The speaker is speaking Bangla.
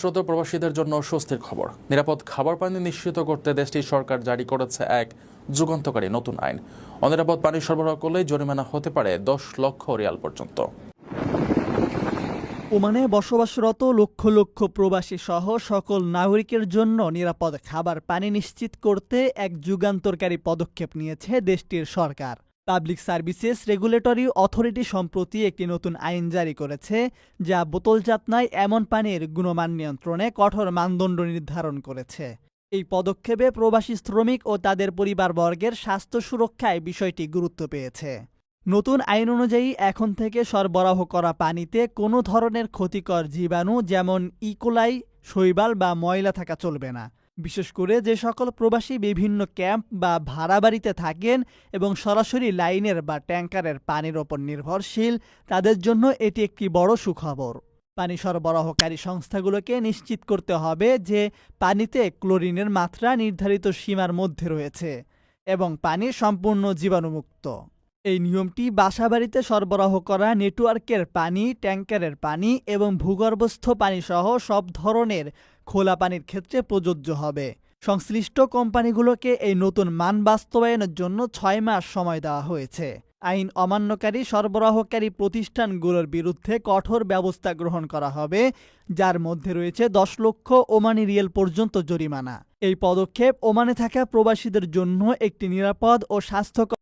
শ্রোত প্রবাসীদের জন্য স্বস্তির খবর। নিরাপদ খাবার পানি নিশ্চিত করতে দেশটির সরকার জারি করেছে এক যুগান্তকারী নতুন আইন। অনিরাপদ পানি সরবরাহ করলে জরিমানা হতে পারে 10 লক্ষ রিয়াল পর্যন্ত। ওমানে বসবাসরত লক্ষ লক্ষ প্রবাসী সহ সকল নাগরিকের জন্য নিরাপদ খাবার পানি নিশ্চিত করতে এক যুগান্তকারী পদক্ষেপ নিয়েছে দেশটির সরকার। পাবলিক সার্ভিসেস রেগুলেটরি অথরিটি সম্প্রতি একটি নতুন আইন জারি করেছে, যা বোতলজাত নয় এমন পানির গুণমান নিয়ন্ত্রণে কঠোর মানদণ্ড নির্ধারণ করেছে। এই পদক্ষেপে প্রবাসী শ্রমিক ও তাদের পরিবারবর্গের স্বাস্থ্য সুরক্ষায় বিষয়টি গুরুত্ব পেয়েছে। নতুন আইন অনুযায়ী এখন থেকে সরবরাহ করা পানিতে কোনো ধরনের ক্ষতিকর জীবাণু যেমন ইকোলাই, শৈবাল বা ময়লা থাকা চলবে না। বিশেষ করে যে সকল প্রবাসী বিভিন্ন ক্যাম্প বা ভাড়া বাড়িতে থাকেন এবং সরাসরি লাইনের বা ট্যাঙ্কারের পানির ওপর নির্ভরশীল, তাদের জন্য এটি একটি বড় সুখবর। পানি সরবরাহকারী সংস্থাগুলোকে নিশ্চিত করতে হবে যে পানিতে ক্লোরিনের মাত্রা নির্ধারিত সীমার মধ্যে রয়েছে এবং পানি সম্পূর্ণ জীবাণুমুক্ত। এই নিয়মটি বাসাবাড়িতে সরবরাহ করা নেটওয়ার্কের পানি, ট্যাঙ্কারের পানি এবং ভূগর্ভস্থ পানিসহ সব ধরনের খোলা পানির ক্ষেত্রে প্রযোজ্য হবে। সংশ্লিষ্ট কোম্পানিগুলোকে এই নতুন মান বাস্তবায়নের জন্য 6 মাস সময় দেওয়া হয়েছে। আইন অমান্যকারী সরবরাহকারী প্রতিষ্ঠানগুলোর বিরুদ্ধে কঠোর ব্যবস্থা গ্রহণ করা হবে, যার মধ্যে রয়েছে 10 লক্ষ ওমানি রিয়াল পর্যন্ত জরিমানা। এই পদক্ষেপ ওমানে থাকা প্রবাসীদের জন্য একটি নিরাপদ ও স্বাস্থ্যকর